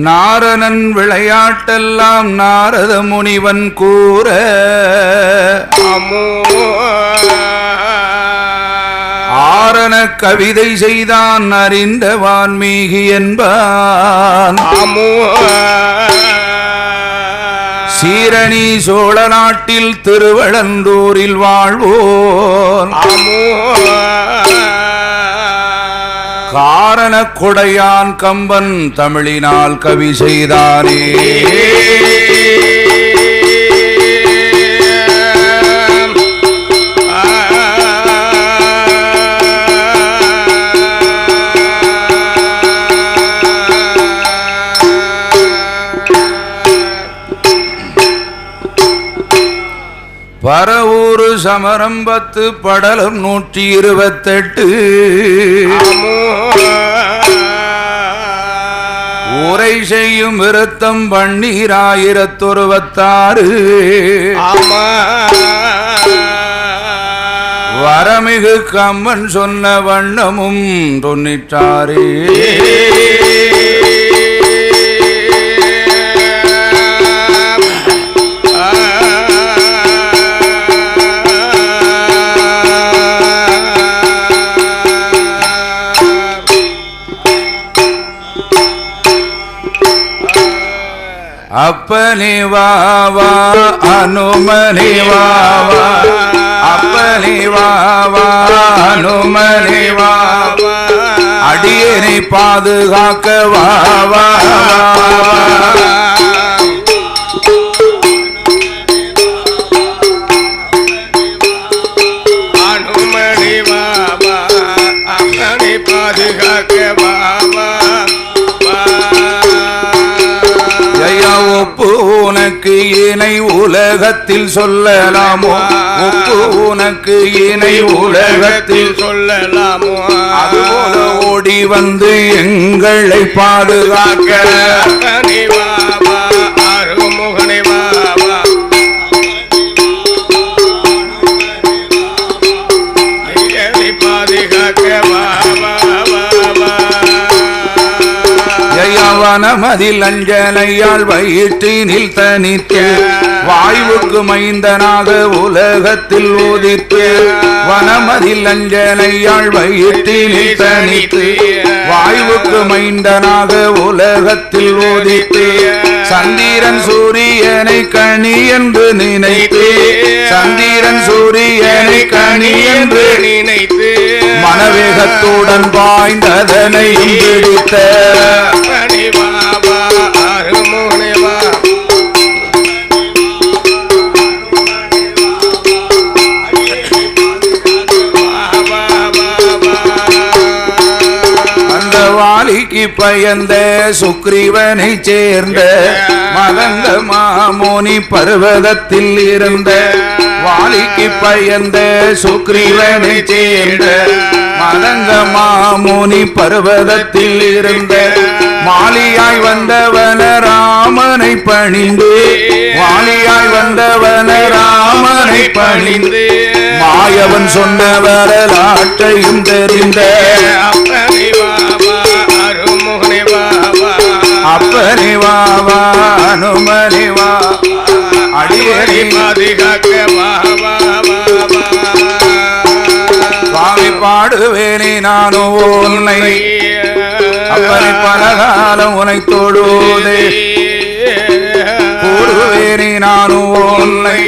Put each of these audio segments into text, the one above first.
நாரணன் விளையாட்டெல்லாம் நாரத முனிவன் கூற ஆரண கவிதை செய்தான் அறிந்த வான்மீகி என்பான். சீரணி சோழ நாட்டில் திருவளந்தூரில் வாழ்வோன் காரண கொடையான் கம்பன் தமிழினால் கவி செய்தானே. பரவூரு சமரம்பத்து படலம் 128 உரை செய்யும் விருத்தம் 1266 வரமிகு கம்மன் சொன்ன வண்ணமும் 96. அப்பனே வாவா அனுமனே வாவா அப்பனே வாவா அனுமனே வாவா அடியனை பாதுகாக்க வாவா அனுமனே வாவா அப்பனை பாதுகாக்க வாவா. ஒப்பு உனக்கு இணை உலகத்தில் சொல்லலாமோ ஒப்பு உனக்கு இணை உலகத்தில் சொல்லலாமோ அதுபோல ஓடி வந்து எங்களை பாதுகாக்க அருமுகனை வாவா பாதுகாக்க வாவா வனமதில் அஞ்சனையால் வயிற்றினில் தனித்து வாயுவுக்கு மைந்தனாக உலகத்தில் உதித்து வனமதில் அஞ்சனையால் வயிற்றினில் தனித்து வாயுவுக்கு மைந்தனாக உலகத்தில் உதித்து சந்திரன் சூரியனை கனி என்று நினைத்து சந்திரன் சூரியனை கனி என்று நினைத்து மனவேகத்துடன் பாய்ந்ததனை பிடித்த வாலிக்கு பயந்த சுக்ரீவனை சேர்ந்த மதங்க மாமுனி பர்வதத்தில் இருந்த வாலிக்கு பயந்த சுக்ரீவனை சேர்ந்த மதங்க மாமுனி பர்வதத்தில் இருந்த மாலியாய் வந்தவன ராமனை பணிந்து வாலியாய் வந்தவன ராமனை பணிந்து மாயவன் சொன்ன வரலாற்றையும் தெரிந்த அப்பனே வாவா அனுமனே வா அடியடி பாதுகாக்க சுவாமி பாடுவேனே நானும் உன்னை அப்பனை பலகாலம் உனை தொழுதே கூடுவேனே நானும் உன்னை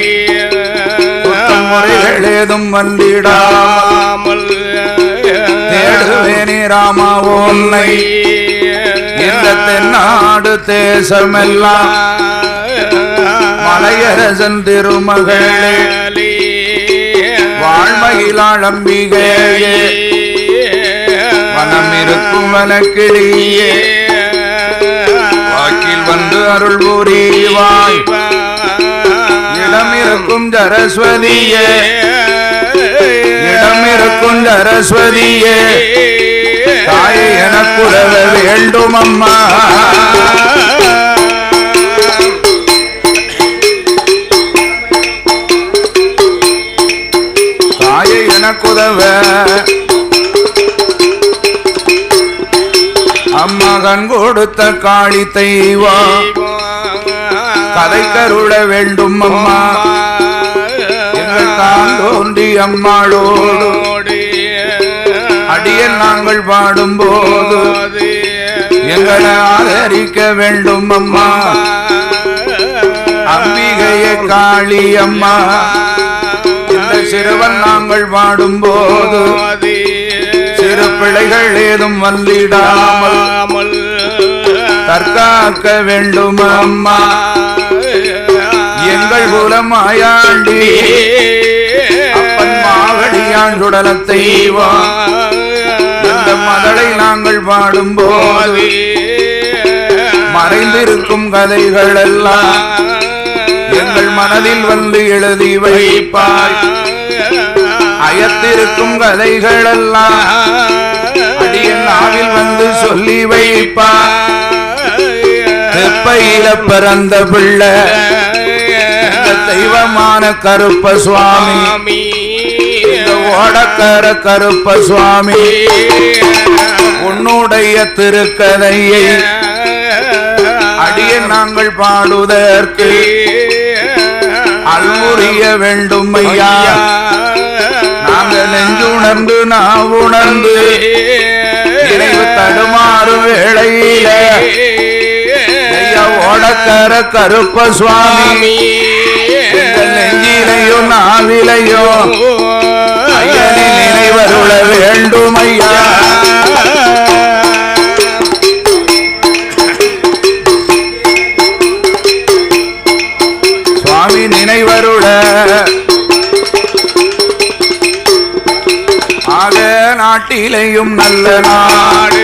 முறைகள் ஏதும் வந்திடாமல் தேடுவேனே ராமா உன்னை இந்த தென்னாடு தேசமெல்லாம் மலையரசன் திருமகளே வாழ்மயிலாளம்பிகையே மனம் இருக்கும் வனக்கிளியே வாக்கில் வந்து அருள் புரிவாய் இடமிருக்கும் சரஸ்வதியே இடமிருக்கும் சரஸ்வதியே தாயை எனக்கு உதவ வேண்டும் அம்மா தாயை எனக்கு உதவ அம்மா கண் கொடுத்த காளி தெய்வம் கதை கருள வேண்டும் அம்மா எங்கள் தான் தோன்றி அம்மாளோடு அடியல் நாங்கள் பாடும்போது எங்களை ஆதரிக்க வேண்டும் அம்மா அம்பிகையே காளி அம்மா இந்த சிறுவன் நாங்கள் பாடும்போது சிறு பிள்ளைகள் ஏதும் வந்திடாமல் தற்காக்க வேண்டும் அம்மா எங்கள் குலமாயாண்டி அப்பன் மாவடியான் சுடலத்தை இந்த மதலை நாங்கள் பாடும்போது மறைந்திருக்கும் கதைகள் எல்லாம் எங்கள் மனதில் வந்து எழுதி வைப்பாய் அயத்திருக்கும் கதைகள் எல்லாம் அடியன் நாவில் வந்து சொல்லி வைப்பாய் தெப்பையில பிறந்த பிள்ளை தெய்வமான கருப்ப சுவாமி ஓடக்கார கருப்ப சுவாமி உன்னுடைய திருக்கதையை அடிய நாங்கள் பாடுவதற்கு அல்முறிய வேண்டும் ஐயா நாங்கள் நெஞ்சுணர்ந்து நான் உணர்ந்து நினைவு தடுமாறும் வேளையில ஓடக்கார கருப்ப சுவாமி நெஞ்சிலையோ நாவிலையோ ஐயனி நினைவருள வேண்டும் ஐயா சுவாமி நினைவருள ஆக நாட்டிலையும் நல்ல நாடு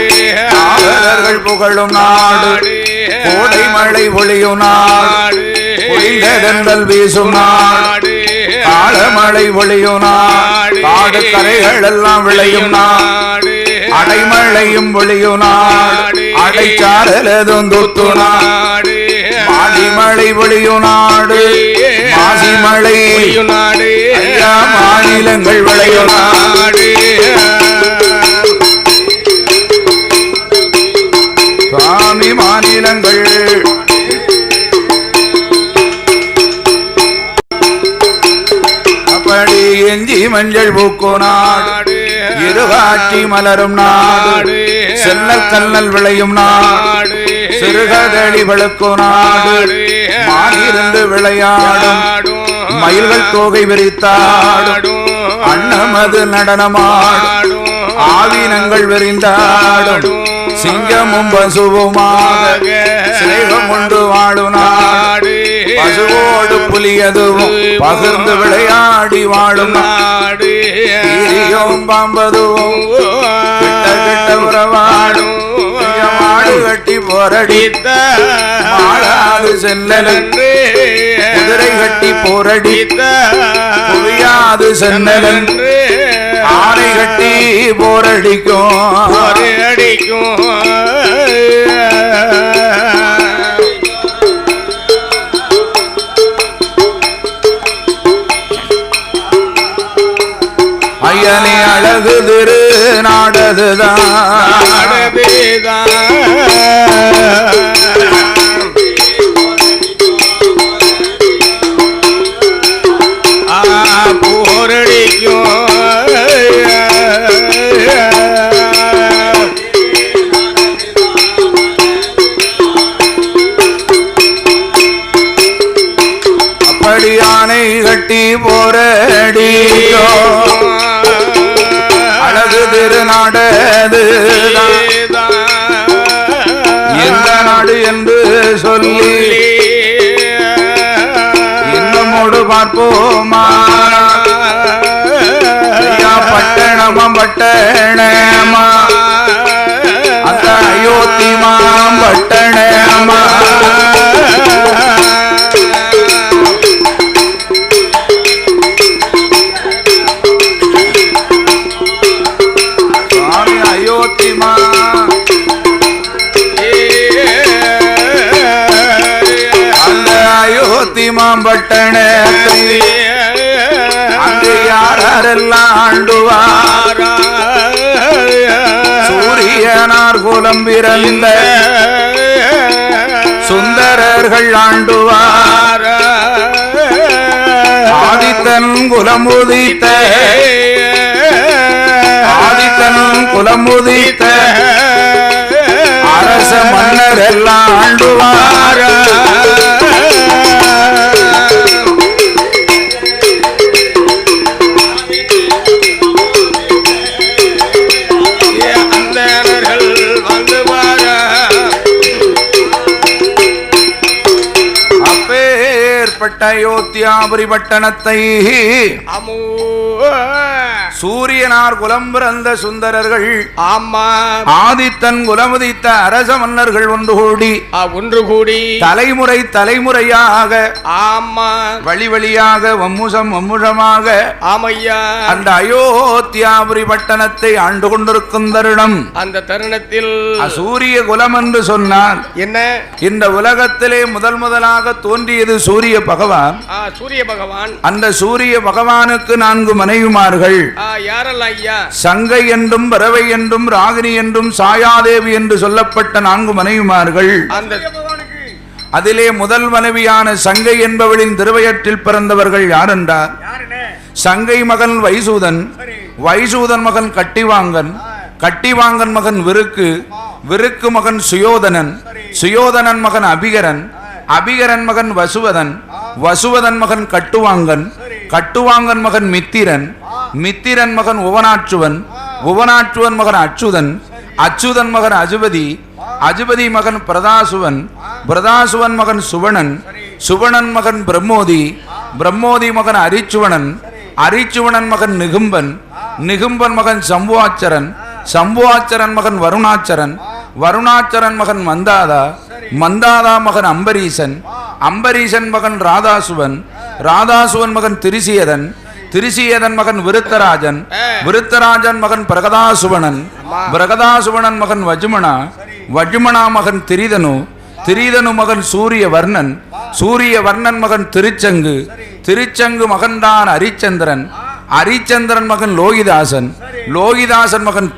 நாகர்கள் புகழும் நாடு கோடை மழை பொழியும் நாடு பொழிந்ததென்றல் வீசும் நாடு காலமழை பொழியும் நாடு காடு கரைகள் எல்லாம் விளையும் நாடு அடைமழையும் பொழியும் நாடு அடைச்சாரலதும் துத்து நாடு மாடிமழை பொழியும் நாடு மாசிமழை நாடு ஐயா மாநிலங்கள் விளையும் நாடு சுவாமி மாநில செஞ்சி மஞ்சள் பூக்கோ நாடு இருகாட்சி மலரும் நாடு சென்னல் கண்ணல் விளையும் நாடு சிறுகதளி வழுக்கோ நாடு மானிருந்து விளையாடும் மயில்கள் தோகை விரித்தாடும் அன்னமது நடனமாடும் ஆவினங்கள் விரிந்தாடும் சிங்கமும் பசுவுமாக சிலைகம் கொண்டு வாழும் நாடு பசுவோடு புலியதுவும் பகிர்ந்து விளையாடி வாழும் நாடு பாம்பதுவும் கிட்ட உறவாடும் மாடு கட்டி போரடித்த மாடாது செல்லலென்று குதிரை கட்டி போரடித்த புரியாது செல்லலென்று ஆனை கட்டி போரடிக்கும் ஐயனே அழகு திரு நாடதுதான் போரடிக்கும் அப்படி யானை கட்டி போரடிக்கும் அழகு திருநாடது எந்த நாடு என்று சொல்லி இன்னமோடு பார்ப்போமா பட்டணமா பட்டணமா அந்த அயோத்திமாம் பட்டணமா பட்டணத்தை அங்கு யாரெல்லாம் ஆண்டுவார் சூரியனார் குலம் பிறந்த சுந்தரர்கள் ஆண்டுவார் ஆதித்தன் குலம் உதித்த அரச மன்னர் எல்லாம் ஆண்டுவார் அயோத்தியாபுரி பட்டணத்தை சூரியனார் குலம் பிறந்த சுந்தரர்கள் ஆதித்தன் குலமுதித்த அரச மன்னர்கள் ஒன்று கூடி தலைமுறையாக வழி வழியாக வம்முசமாக அந்த அயோத்தியாபுரி பட்டணத்தை ஆண்டு கொண்டிருக்கும் தருணம். அந்த தருணத்தில் சூரிய குலம் என்று சொன்னால் என்ன? இந்த உலகத்திலே முதலாக தோன்றியது சூரிய பகவான். அந்த சூரிய பகவானுக்கு 4 மனைவிமார்கள். யாரெல்லாம் ஐயா? சங்கை என்றும் பறவை என்றும் ராகினி என்றும் சாயாதேவி என்று சொல்லப்பட்ட 4 மனைவிமார்கள். அதிலே முதல் மனைவியான சங்கை என்பவளின் திருவயற்றில் பிறந்தவர்கள் யார் என்றார்? சங்கை மகன் வைசூதன் மகன் கட்டிவாங்கன் மகன் விருக்கு மகன் சுயோதனன் மகன் அபிகரன் மகன் வசுவதன் மகன் கட்டுவாங்கன் மகன் மித்திரன் மகன் உவனாற்றுவன் மகன் அச்சுதன் மகன் அஜுபதி மகன் பிரதாசுவன் மகன் சுவணன் மகன் பிரம்மோதி மகன் அரிச்சுவனன் மகன் நிகும்பன் மகன் சம்புவாச்சரன் மகன் வருணாச்சரன் மகன் மந்தாதா மகன் அம்பரீசன் மகன் ராதாசுவன் மகன் திரிசியதன் மகன் விருத்தராஜன் மகன் பிரகதாசுவனன் மகன் வஜுமனா மகன் திரிதனு மகன் சூரியவர்ணன் மகன் திருச்சங்கு மகன்தான் அரிச்சந்திரன் மகன் லோகிதாசன் மகன்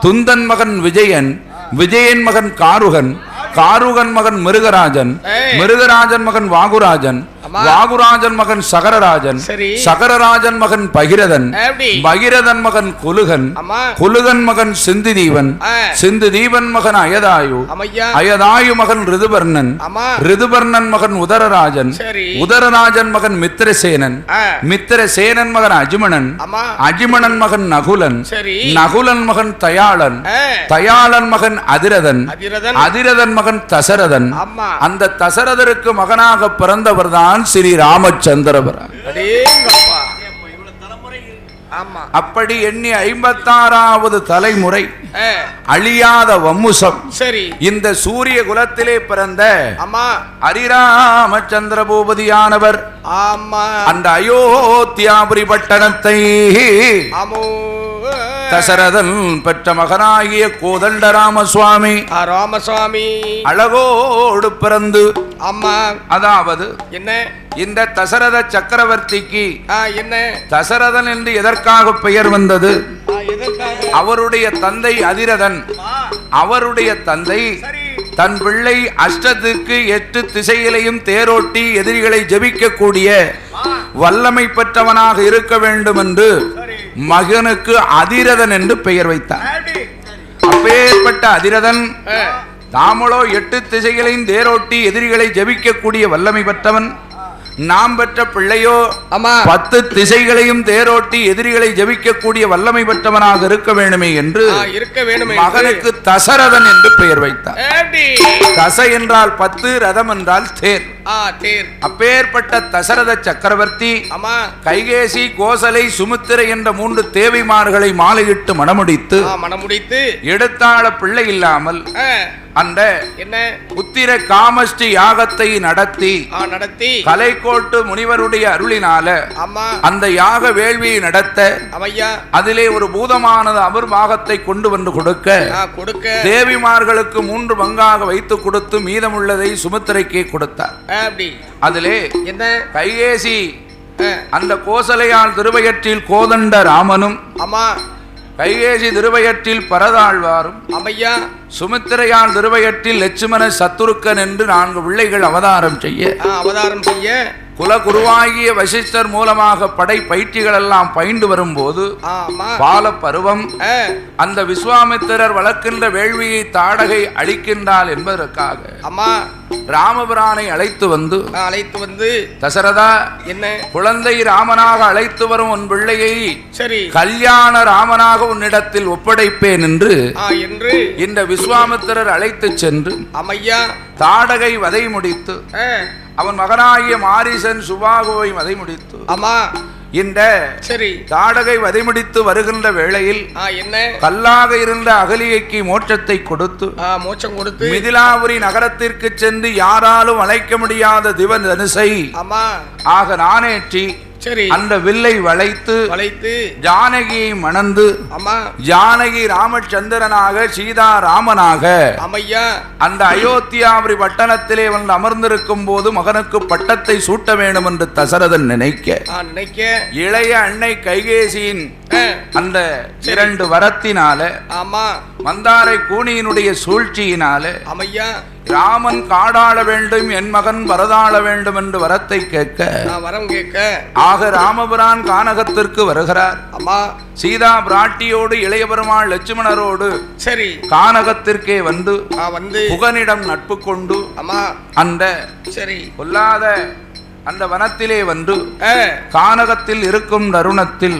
துந்தன் மகன் விஜயன் மகன் காருகன் மகன் மிருகராஜன் மகன் வாகுராஜன் மகன் சகரராஜன், சகரராஜன் மகன் பகிரதன், பகிரதன் மகன் குலுகன், குலுகன் மகன் சிந்துதீவன், சிந்துதீவன் மகன் அயதாயு, அயதாயு மகன் ரிதுபர்ணன், ரிதுபர்ணன் மகன் உதரராஜன், உதரராஜன் மகன் மித்திரசேனன், மித்திரசேனன் மகன் அஜிமணன், அஜிமணன் மகன் நகுலன், நகுலன் மகன் தயாளன், தயாளன் மகன் அதிரதன், அதிரதன் மகன் தசரதன். அந்த தசரதருக்கு மகனாக பிறந்தவர்தான் ஸ்ரீ ராமச்சந்திரபுரம். அப்படி எண்ணி 56வது தலைமுறை அழியாத வம்முசம். இந்த சூரிய குலத்திலே பிறந்த ஹரிராமச்சந்திர பூபதியானவர் அந்த அயோத்தியாபுரி பட்டணத்தை தசரதன் பெற்ற மகனாகிய கோதண்ட ராமசுவாமி அழகோடு பிறந்து, அதாவது என்ன இந்த தசரத சக்கரவர்த்திக்கு என்ன தசரதன் என்று எதற்காக பெயர் வந்தது? அவருடைய தந்தை அதிரதன், அவருடைய தந்தை தன் பிள்ளை அஷ்டத்துக்கு 8 திசைகளையும் தேரோட்டி எதிரிகளை ஜெபிக்கக்கூடிய வல்லமை பெற்றவனாக இருக்க வேண்டும் என்று மகனுக்கு அதிரதன் என்று பெயர் வைத்தார். அப்பேற்பட்ட அதிரதன் தாமளோ 8 திசைகளையும் தேரோட்டி எதிரிகளை ஜெபிக்கக்கூடிய வல்லமை பெற்றவன். நாம் பெற்ற பிள்ளையோ 10 திசைகளையும் தேரோட்டி எதிரிகளை ஜெபிக்கக்கூடிய வல்லமை பெற்றவனாக இருக்க வேண்டுமே என்று மகனுக்கு தசரதன் என்று பெயர் வைத்தார். தச என்றால் 10, ரதம் என்றால் தேர். அப்பேற்பட்ட தசரத சக்கரவர்த்தி கைகேசி, கோசலை, சுமித்திரை என்ற 3 தேவிமார்களை மாலையிட்டு மணமுடித்து எடுத்தாள பிள்ளை இல்லாமல் அந்த புத்திர காமஷ்டி யாகத்தை நடத்தி கலைக்கோட்டு முனிவருடைய அருளினால அந்த யாக வேள்வியை நடத்த அதிலே ஒரு பூதமானது அமிர்வாகத்தை கொண்டு வந்து கொடுக்க தேவிமார்களுக்கு 3 பங்காக வைத்து கொடுத்து மீதமுள்ளதை சுமித்திரைக்கு கொடுத்தார். அதிலே கைகேசி அந்த கோசலையால் திருவயற்றில் கோதண்ட ராமனும், கைகேசி திருவயற்றில் பரதாழ்வாரும், சுமித்திரையால் திருவயற்றில் லட்சுமண சத்துருக்கன் என்று 4 பிள்ளைகள் அவதாரம் செய்ய குலகுருவாகிய வசிஷ்டர் மூலமாக படை பயிற்சிகள் எல்லாம் பயின்று வரும்போது பால பருவம் அந்த விஸ்வாமித்திரர் வளர்க்கின்ற வேள்வியை தாடகை அளிக்கின்றாள் என்பதற்காக ராமபிரானை அழைத்து வந்து தசரதா என்ன குழந்தை ராமனாக அழைத்து வரும் உன் பிள்ளையை கல்யாண ராமனாக உன்னிடத்தில் ஒப்படைப்பேன் என்று இந்த விஸ்வாமித்திரர் அழைத்து சென்று தாடகை வதை முடித்து அவன் மகனாகிய மாரீசன் சுபாகுவை வதை முடித்து இந்த தாடகை வதைமுடித்து வருகின்ற வேளையில் கல்லாக இருந்த அகலிகைக்கு மோட்சத்தை கொடுத்து மிதிலாபுரி நகரத்திற்கு சென்று யாராலும் அழைக்க முடியாத திவ தனுசை ஆக நானேற்றி அந்த வில்லை வளைத்து ஜானகியை மணந்து ஜானகி ராமச்சந்திரனாக சீதா ராமனாக அந்த அயோத்தியாபுரி பட்டணத்திலே வந்து அமர்ந்திருக்கும் போது மகனுக்கு பட்டத்தை சூட்ட வேண்டும் என்று தசரதன் நினைக்க இளைய அன்னை கைகேசியின் அந்த 2 வரத்தினால மந்தாரை கூனியினுடைய சூழ்ச்சியினால ராமன் காடாள வேண்டும், என் மகன் பரதாள வேண்டும் என்று வரத்தை கேட்க ஆக ராமபிரான் கானகத்திற்கு வருகிறார். சீதா பிராட்டியோடு இளைய பெருமாள் லட்சுமணரோடு கானகத்திற்கே வந்து புகனிடம் நட்பு கொண்டு அந்த கொல்லாத அந்த வனத்திலே வந்து கானகத்தில் இருக்கும் தருணத்தில்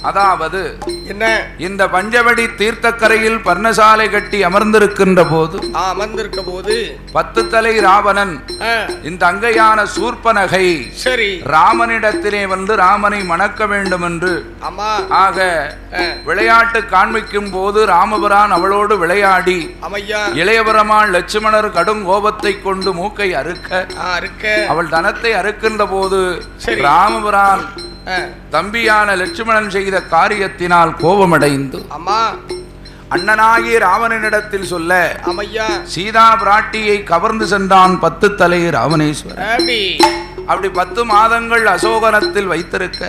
அதாவது என்ன இந்த பஞ்சவடி தீர்த்தக்கரையில் பர்ணசாலை கட்டி அமர்ந்திருக்கின்ற போது 10 தலை ராவணன் இந்த அங்கையான சூர்பனகை ராமனிடத்திலே வந்து ராமனை மணக்க வேண்டும் என்று ஆக விளையாட்டு காண்பிக்கும் போது ராமபிரான் அவளோடு விளையாடி இளையபெருமாள் லட்சுமணர் கடும் கோபத்தை கொண்டு மூக்கை அறுக்க அவள் தனத்தை அறுக்கின்ற போது ராமபிரான் தம்பியான லட்சுமணன் செய்த காரியத்தினால் கோபமடைந்து அண்ணனாகிய ராவணனிடத்தில் சொல்ல சீதா பிராட்டியை கவர்ந்து சென்றான் 10 தலை ராவணேஸ்வரன். அப்படி 10 மாதங்கள் அசோகனத்தில் வைத்திருக்க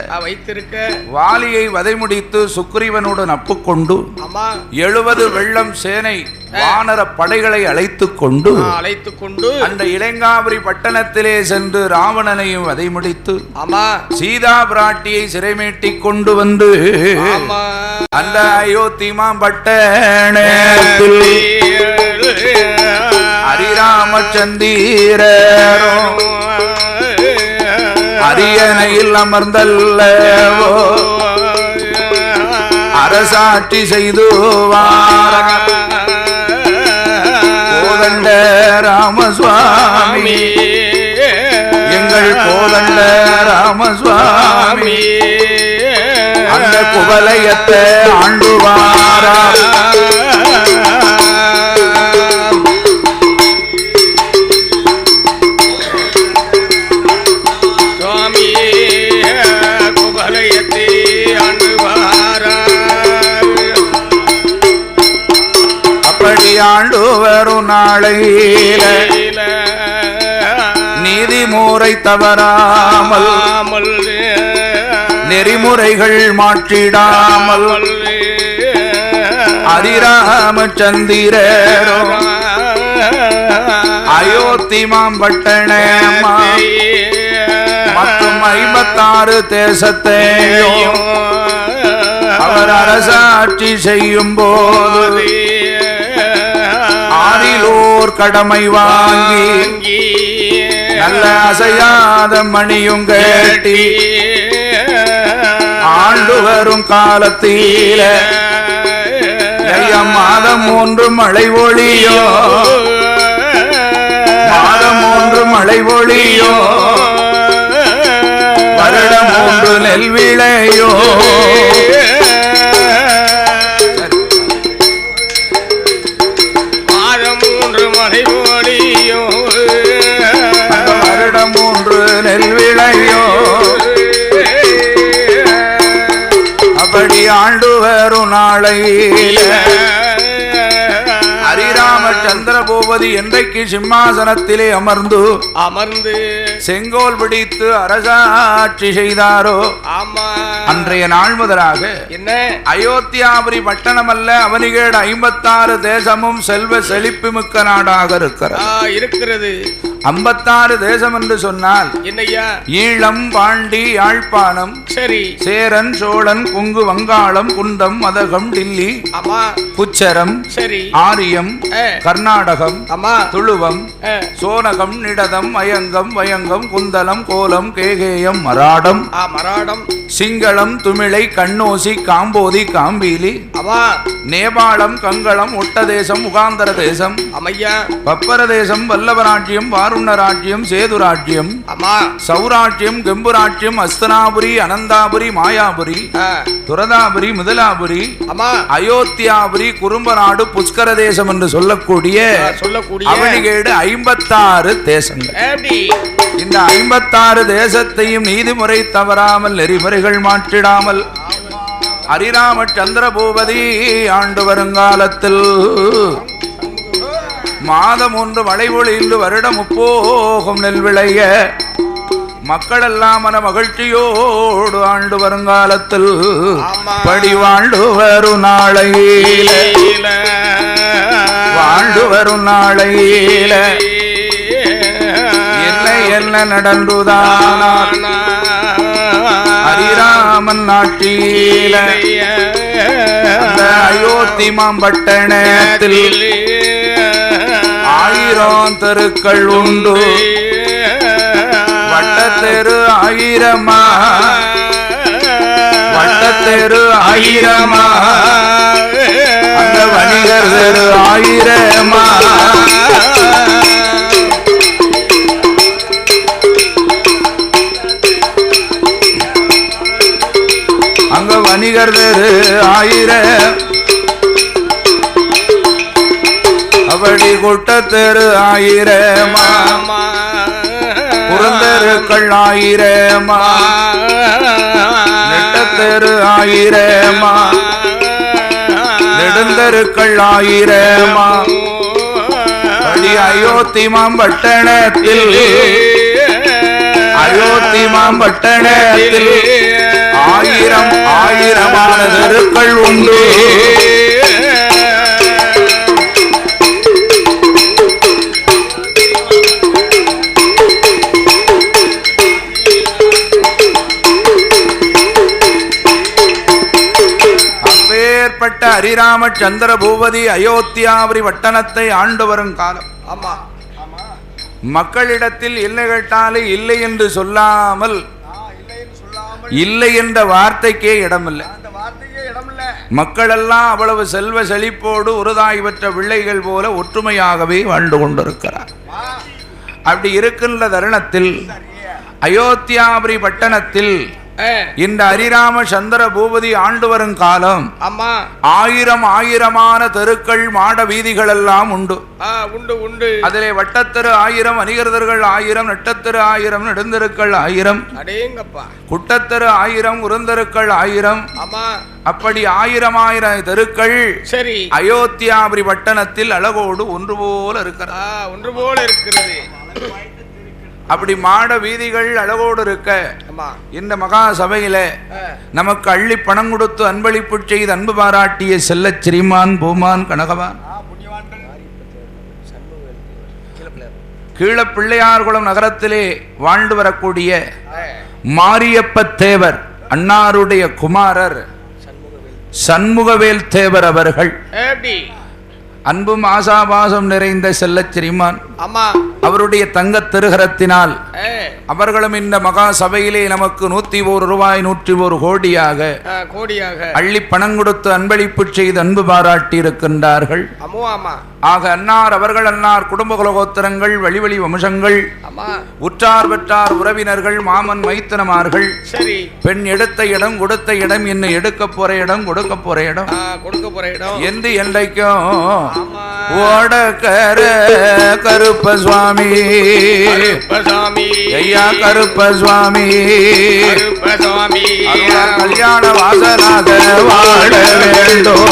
வாலியை வதை முடித்து சுக்ரீவனோடு நப்பு கொண்டு 70 வெள்ளம் சேனை வானர படைகளை அழைத்துக் கொண்டு அந்த இலங்காபுரி பட்டணத்திலே சென்று ராவணனையும் வதை முடித்து சீதா பிராட்டியை சிறைமீட்டிக் கொண்டு வந்து அந்த அயோத்தி பட்டணத்தில் ஹரிராமச்சந்திரோ அரியணையில் அமர்ந்தல்லவோ அரசாட்சி செய்து கோதண்ட ராமசுவாமி எங்கள் கோதண்ட ராமசுவாமி அந்த குவலயத்தை ஆண்டுவாரா ஆண்டு வரும் நாளையில நீதிமுறை தவறாமல் நெறிமுறைகள் மாற்றிடாமல் ஹரிராமச்சந்திரோ அயோத்தி பட்டணமா மற்றும் 56 தேசத்தையும் அவர் அரசாட்சி செய்யும் போது ஆறிலோர் கடமை வாங்கி நல்ல அசையாத மணியும் கேட்டி ஆண்டு வரும் காலத்தில மாதம் 3 மழை ஒளியோ மாதம் 3 மழை ஒளியோ வருடம் 3 நெல் விளையோ வருடம் 3 நெல் விளையோ அப்படி ஆண்டு வரும் நாளையில ஹரிராமச்சந்திர பூபதி என்றைக்கு சிம்மாசனத்திலே அமர்ந்து செங்கோல் பிடித்து அரசாட்சி செய்தாரோ அன்றைய நாள் முதலாக அயோத்தியாபுரி பட்டணம் அல்ல அவனிகேடு 56 தேசமும் செல்வ செழிப்பு மிக்க நாடாக இருக்கிறது 56 தேசம் என்று சொன்னால் ஈழம் பாண்டி யாழ்ப்பாணம் சரி சேரன் சோழன் குங்கு வங்காளம் குந்தம் மதகம் டில்லி புச்சரம் சரி ஆரியம் கர்நாடகம் துளுவம் சோனகம் நிடதம் அயங்கம் வயங்கம் குந்தலம் கோலம் கேகேயம் மராடம் சிங்களம் துமிழை கண்ணோசி காம்போதி காம்பீலி நேபாளம் கங்களம் ஒட்டதேசம் உகாந்தர தேசம் பப்பர தேசம் வல்லவராட்சியம் வாருண்ணராட்சியம் சேதுராட்சியம் சௌராட்சியம் கெம்புராட்சியம் அஸ்தனாபுரி அனந்தாபுரி மாயாபுரி துரதாபுரி முதலாபுரி அயோத்தியாபுரி குறும்பநாடு புஷ்கர தேசம் என்று சொல்லக்கூடிய அவனிகேடு 56 தேசங்கள். இந்த 56 தேசத்தையும் நீதிமுறை தவறாமல் நெறிமுறைகள் மாற்றிடாமல் ஹரிராமச்சந்திர பூபதி ஆண்டு வருங்காலத்தில் மாதம் 1 மழை பொழிந்து வருடம் 30 நெல் விளைய மக்கள் எல்லாம் மன மகிழ்ச்சியோடு ஆண்டு வருங்காலத்தில் படி வாழ்ந்து வரும் நாளையில வாழ்ந்து வரும் நாளையில என்ன என்ன நடந்துதான் ஹரிராமன் நாட்டில அந்த அயோத்தி பட்டணத்தில் 1000 தெருக்கள் உண்டு வட்டத்தெரு 1000 வட்டத்தெரு 1000 அந்த வணிகர் தெரு 1000 அங்க வணிகர் தெரு 1000 அப்படி குட்டத்தெரு 1000 புறந்தெருக்கள் 1000 நெட்டத்தெரு 1000 நெடுந்தெருக்கள் 1000 அடி அயோத்தி பட்டணத்தில் அயோத்தி மாம்பட்டணத்தில் ஆயிரம் ஆயிரமான தெருக்கள் உண்டு. அப்பேற்பட்ட ஹரிராமச்சந்திர பூபதி அயோத்தியாபுரி வட்டணத்தை ஆண்டு வரும் காலம். ஆமா மக்களிடத்தில் இல்லை கேட்டாலே இல்லை என்று சொல்லாமல் இல்லை என்ற வார்த்தைக்கே இடமில்லை. மக்களெல்லாம் அவ்வளவு செல்வ செழிப்போடு உருதாய் பெற்ற பிள்ளைகள் போல ஒற்றுமையாகவே வாழ்ந்து கொண்டிருக்கிறார். அப்படி இருக்கின்ற தருணத்தில் அயோத்தியாபுரி பட்டணத்தில் இந்த ஹரிராம சந்திர பூபதி ஆண்டு வரும் காலம். ஆயிரம் ஆயிரமான தெருக்கள் மாட வீதிகள் எல்லாம் உண்டு. உண்டு. அதிலே வட்டத்தெரு 1000, அணிகர்தர்கள் 1000, நெட்டத்தெரு 1000, நெடுந்தெருக்கள் 1000, குட்டத்தெரு 1000, உருந்தெருக்கள் 1000. அப்படி 1000 தெருக்கள் சரி அயோத்தியாபுரி பட்டணத்தில் அழகோடு ஒன்று போல இருக்கிறது. அப்படி மாட வீதிகள் அழகோடு இருக்க இந்த மகா சபையில நமக்கு அள்ளி பணம் கொடுத்து அன்பளிப்பு செய்து அன்பு பாராட்டிய செல்ல சிறிமான் பூமான் கனகவான் கீழப்பிள்ளையார்குளம் நகரத்திலே வாழ்ந்து வரக்கூடிய மாரியப்ப தேவர் அன்னாருடைய குமாரர் சண்முகவேல் தேவர் அவர்கள் அன்பும் ஆசாபாசம் நிறைந்த செல்ல சிறிமான் அவருடைய தங்க திருகரத்தினால் அவர்களும் இந்த மகா சபையிலே நமக்கு 101 ரூபாய் 101 கோடியாக அள்ளி பணம் கொடுத்து அன்பளிப்பு செய்து அன்பு பாராட்டி இருக்கின்றார்கள். ஆக அன்னார் அவர்கள் அன்னார் குடும்ப குலகோத்திரங்கள் வழிவழி வம்சங்கள் உற்றார் பெற்றார் உறவினர்கள் மாமன் மைத்தனமார்கள் பெண் எடுத்த இடம் கொடுத்த இடம் இன்னும் எடுக்க போற இடம் கொடுக்க போற இடம் என்று என்றைக்கும் ஓடக்கர கருப்ப சுவாமி ஐயா கருப்ப சுவாமி கல்யாண வாசனாக வாழ வேண்டும்.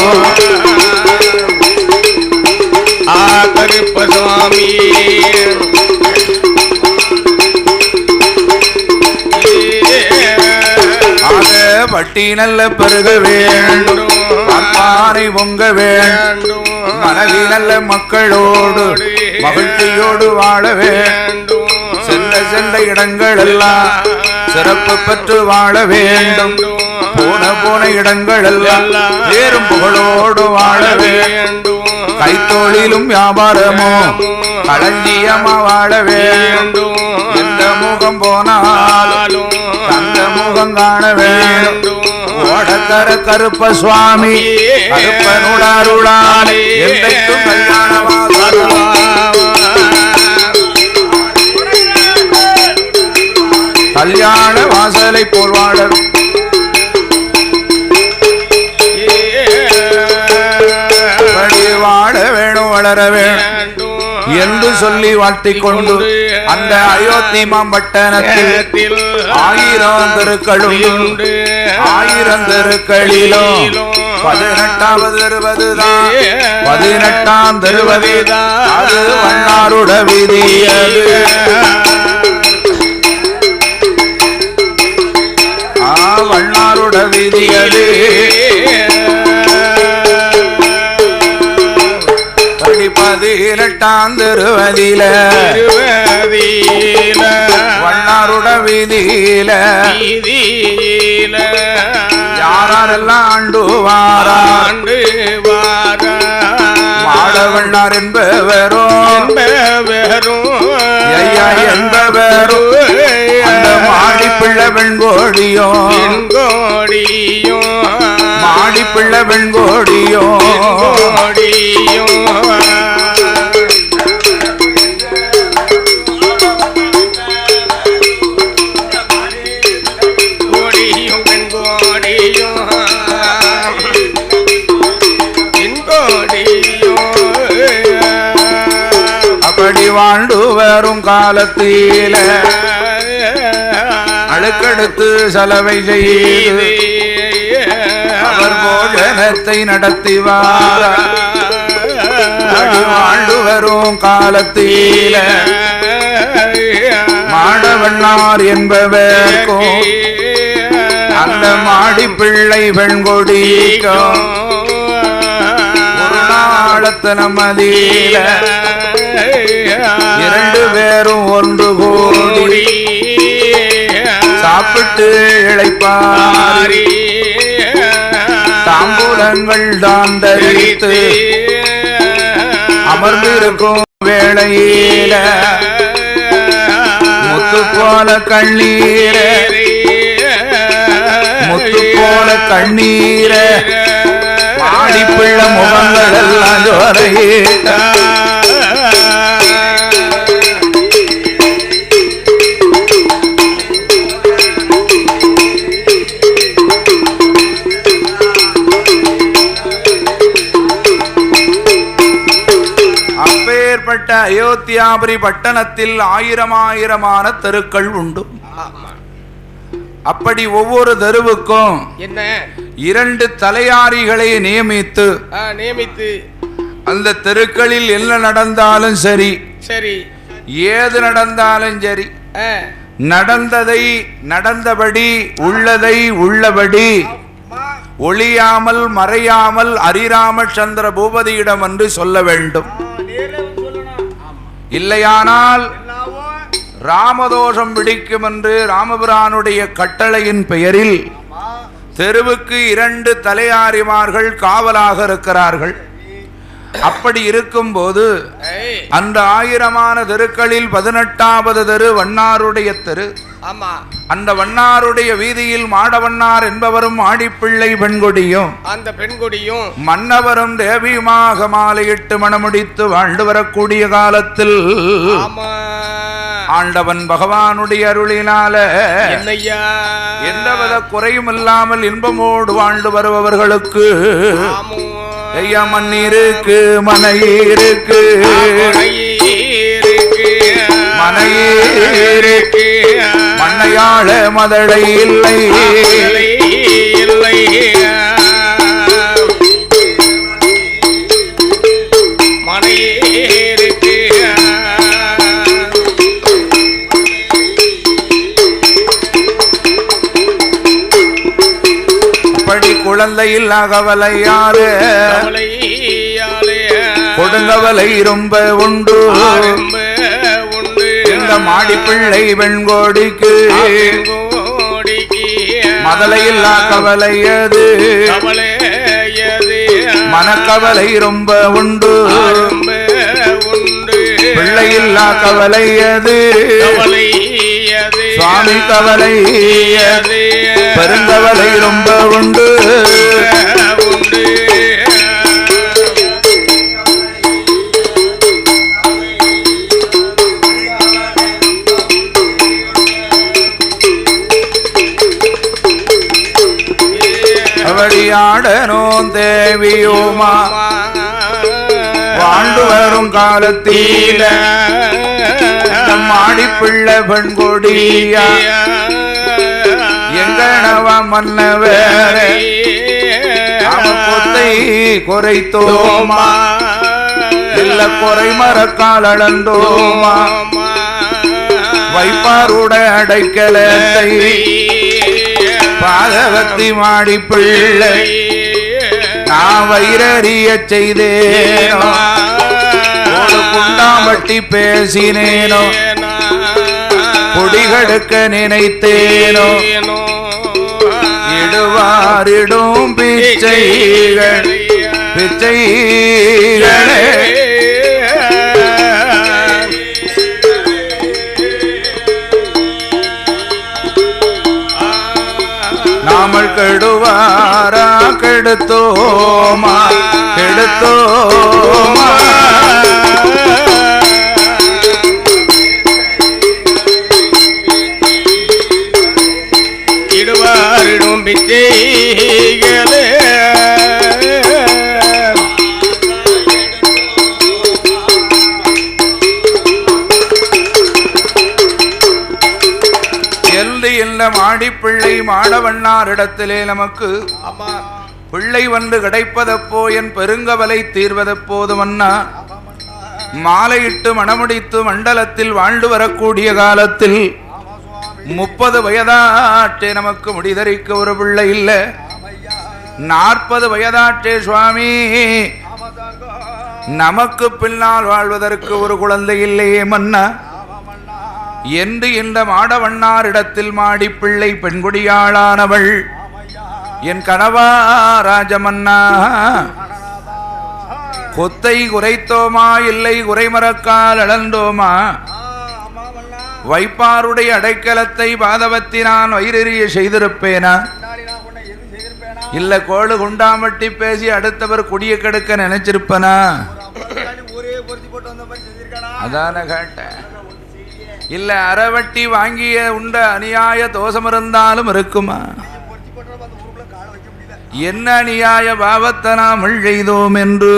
கருப்ப சுவாமி வட்டி நல்ல பெருக வேண்டும், அப்பானை பொங்க வேண்டும், மனதில் நல்ல மக்களோடு மகிழ்ச்சியோடு வாழ வேண்டும், சென்ற இடங்கள் எல்லாம் சிறப்பு பெற்று வாழ வேண்டும், போன இடங்கள் எல்லாம் வேறும் புகழோடு வாழ வேண்டும், கைத்தொழிலும் வியாபாரமும் களஞ்சியமா வாழ வேண்டும், எந்த முகம் போனாலும் தந்த முகம் காண வேண்டும். ஓடக்கர கருப்ப சுவாமி கருப்பனுடாருளாலே என்றைக்கும் கல்யாண வாசலை போல் வாழ வாழ வேணும் வளர வேணும் என்று சொல்லி வாழ்த்திக் கொண்டு அந்த அயோத்தி மாம்பட்டணத்தில் 1000 தெருக்களும் 1000 தெருக்களிலும் 18வது தெருவதுதான் 18ஆம் தெருவதுதான் அது வண்ணாருட வீதியது. வண்ணாருட வீதியது 18ஆம் தெருவதில வண்ணாருட வீதியில யாரெல்லாம் ஆண்டு வாராண்டு மாடவண்ணார் என்பவரும் ஐயா என்பவரும் அந்த மாடிப்பிள்ளை வெண்கோடியோ மாடிப்பிள்ளை வெண்கோடியோ அப்படி வாழ்ந்து வரும் காலத்தில அழுக்கெடுத்து செலவை செய்து அவர் போஜனத்தை நடத்தி வாழ்ந்து வரும் காலத்தில மாடவண்ணார் மாடவண்ணார் என்பவர்க்கும் அந்த மாடி பிள்ளை வெண்கொடிக்கும் ஒரு நாளத்தனமதியில இரண்டு பேரும் ஒன்று கூடி சாப்பிட்டு இளைப்பாரி தாம்பூலங்கள் தான் தரித்து அமர்ந்திருக்கும் வேளையில முத்து போல கண்ணீரே முத்து போல கண்ணீரே மாடிப்பிள்ள முகங்கள் எல்லாம் ஜோரையிட்ட அயோத்தியாபுரி பட்டணத்தில் ஆயிரமான தெருக்கள் உண்டு. அப்படி ஒவ்வொரு தெருவுக்கும் என்ன 2 தலையாரிகளை நியமித்து அந்த தெருக்களில் என்ன நடந்தாலும் சரி சரி ஏது நடந்தாலும் சரி நடந்ததை நடந்தபடி உள்ளதை உள்ளபடி ஒளியாமல் மறையாமல் அரிராமச்சந்திர பூபதியிடம் என்று சொல்ல வேண்டும். இல்லையானால் ராமதோஷம் பிடிக்கும் என்று ராமபிரானுடைய கட்டளையின் பெயரில் தெருவுக்கு 2 தலையாரிமார்கள் காவலாக இருக்கிறார்கள். அப்படி இருக்கும்போது அந்த 1000 தெருக்களில் 18வது தெரு வண்ணாருடைய தெரு. அந்த வண்ணாருடைய வீதியில் மாடவண்ணார் என்பவரும் ஆடிப்பிள்ளை பெண்கொடியும் அந்த பெண்கொடியும் மன்னவரும் தேவியுமாக மாலையிட்டு மணமுடித்து வாழ்ந்து வரக்கூடிய காலத்தில் ஆண்டவன் பகவானுடைய அருளினால எந்தவித குறையும் இல்லாமல் இன்பமோடு வாழ்ந்து வருபவர்களுக்கு ஐயா மண்ணிருக்கு மனையிருக்கு மனையிருக்கு மண்ணையாள மதடை இல்லை மனையிருக்கு அப்படி குழந்தையில் அகவலையாறு கொடுங்கவலை ரொம்ப உண்டு இந்த மாடிப்பிள்ளை வெண்கோடிக்கு மதலையில் கவலையது மனக்கவலை ரொம்ப உண்டு பிள்ளையில்லா கவலையது சுவாமி கவலை பெருங்கவலை ரொம்ப உண்டு. அவடியாடனும் தேவியுமா வாழ்ந்து வரும் காலத்தில மாடிப்பிள்ளை பெண்கொடியா எங்கனவ மன்னவேற அவத்தை குறைத்தோமா இல்ல குறை மரக்கால் அளந்தோமா வைப்பாருட அடைக்கலத்தை பாதவத்தி மாடிப்பிள்ளை நான் வைரறிய செய்தேனோ குண்டாம்பட்டி பேசினேனோ குடிகடுக்க நினைத்தேனோ இடுவாரிடும் பிச்சைகள் பிச்சைகளே நாமல் கெடுவாரா கெடுத்தோமா கெடுத்தோமா இடுவாரிடும் பிச்சைகளே மாடிப்பிள்ளை மாடவண்ணாரிடத்திலே நமக்கு பிள்ளை வந்து கிடைப்பதப்போ என் பெருங்கவலை தீர்வதப்போது மன்னா மாலையிட்டு மணமுடித்து மண்டலத்தில் வாழ்ந்து வரக்கூடிய காலத்தில் 30 வயதாற்றே நமக்கு முடிதறிக்க ஒரு பிள்ளை இல்ல, 40 வயதாற்றே சுவாமி நமக்கு பின்னால் வாழ்வதற்கு ஒரு குழந்தை இல்லையே மன்னா என்று இந்த மாடவண்ணாரிடத்தில் மாடி பிள்ளை பெண்குடியாளானவள் என் கணவா ராஜமன்னா கொத்தை குறைத்தோமா இல்லை குறைமரக்கால் அளந்தோமா, வைப்பாருடைய அடைக்கலத்தை பாதவத்தினான் வயிறெறிய செய்திருப்பேனா, இல்ல கோடு குண்டாமட்டி பேசி அடுத்தவர் குடிய கெடுக்க நினைச்சிருப்பனா, அதான கேட்டேன். இல்ல அறவட்டி வாங்கிய உண்ட அநியாய தோஷம் இருந்தாலும் இருக்குமா, என்ன அநியாய பாவத்தை நாம் செய்தோம் என்று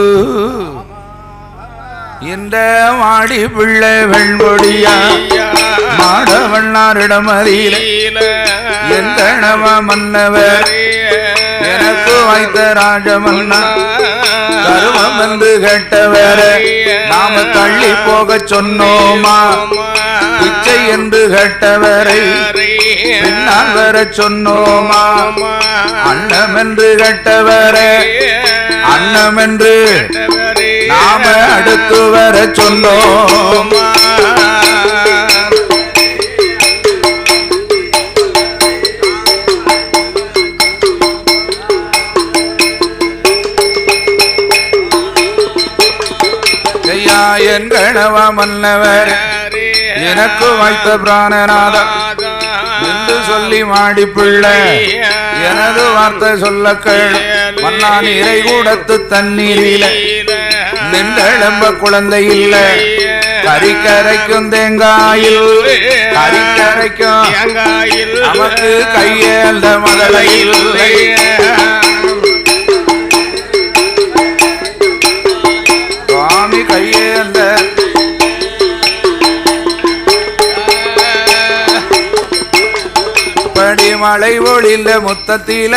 இந்த மாடி பிள்ளை வெண்கொடியா மாடவண்ணாரிடம் அறியல எந்த மன்னவர் எனக்கு வைத்த ராஜமன்னா கருமம் என்று கேட்டவரை நாம தள்ளி போக சொன்னோமா, பிச்சை என்று கேட்டவரை பின்னால் வர சொன்னோமா, அன்னம் என்று கேட்டவரை அன்னம் என்று நாம அடுத்து வர சொன்னோமா. என் கணவா மன்னவர் எனக்கு வைத்த பிராணநாதா என்று சொல்லி மாடி பிள்ளை எனது வார்த்தை சொல்ல கேள் மன்னா, நீரை கூடத்து தண்ணீரில நின்றெழும்ப குழந்தை இல்லை, கறிக்கரைக்கும் தேங்காயில் கறிக்கரைக்கும் நமக்கு கையேந்த மதலை இல்லை, சுவாமி கையேந்த படி மழை ஒளில முத்தத்தில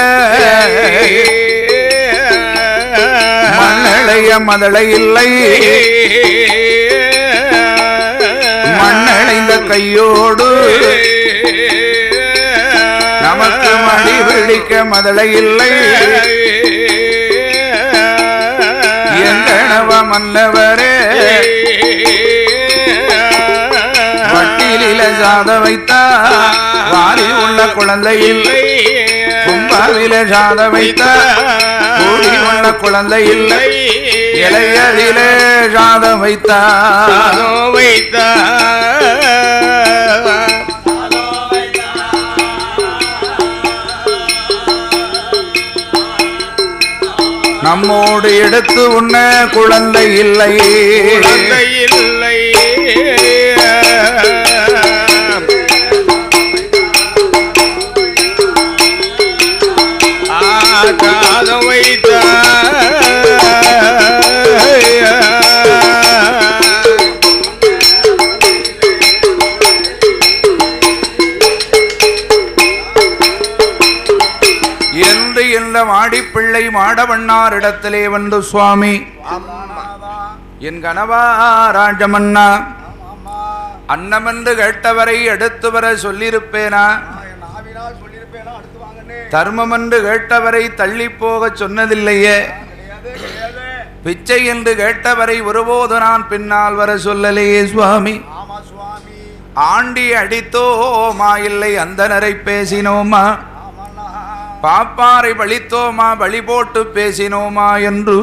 மண்ணளைய மதளை இல்லை, மண்ணளைந்த கையோடு நமக்கு மடி பிடிக்க மதளை இல்லை, என் கணவ மன்னவரே வட்டியில சாத வைத்தா வாரி உள்ள குழந்தை இல்லை, கும்பாவில சாத வைத்தா கூடி உள்ள குழந்தை இல்லை, இளையதிலே சாத வைத்தா நம்மோடு எடுத்து உண்ண குழந்தை இல்லை, என்று இந்த மாடிப்பிள்ளை மாடவண்ணாரிடத்திலே வந்து சுவாமி என் கணவா ராஜமன்னா அன்னமென்று கேட்டவரை எடுத்து வர சொல்லியிருப்பேனா, தர்மம் என்று கேட்டவரை தள்ளி போக சொன்னதில்லையே, பிச்சை என்று கேட்டவரை ஒருபோது நான் பின்னால் வர சொல்லலையே சுவாமி, ஆண்டி அடித்தோமா இல்லை அந்தனரை பேசினோமா, பாப்பாரை பழித்தோமா பலி போட்டு பேசினோமா என்று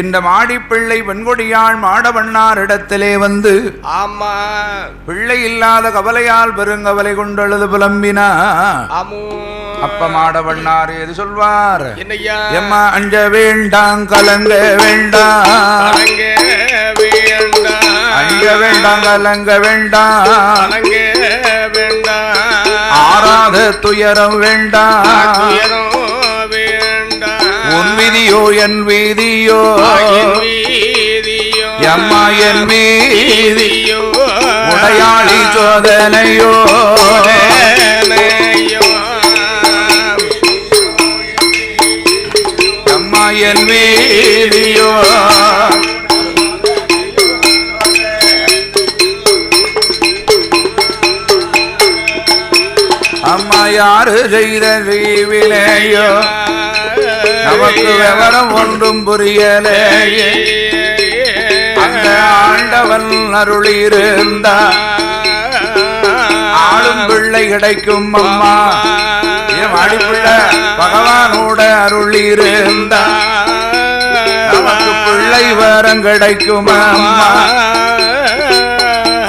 இந்த மாடிப்பிள்ளை வெண்கொடியாள் மாடவண்ணாரிடத்திலே வந்து ஆமா பிள்ளை இல்லாத கவலையால் பெருங்கவலை கொண்டழுது புலம்பினா. அப்ப மாடவண்ணார் எது சொல்வார்? எம்மா அஞ்ச வேண்டாம் கலங்க வேண்டாம், அஞ்ச வேண்டாம் கலங்க வேண்டாம், ஆறாத துயரம் வேண்டாம், உன் விதியோ என் வீதியோ எம்மா என் மீதியோ உடையாளி சோதனையோ எம்மா என் மீதியோ யாரு செய்த செய்வினையோ நமக்கு விவரம் ஒன்றும் புரியலையே அந்த ஆண்டவன் அருளிருந்தா ஆளும் பிள்ளை கிடைக்கும் அம்மா மாடிப்பிள்ளை பகவானோட அருளிருந்தா நமக்கு பிள்ளை வரம் கிடைக்கும் அம்மா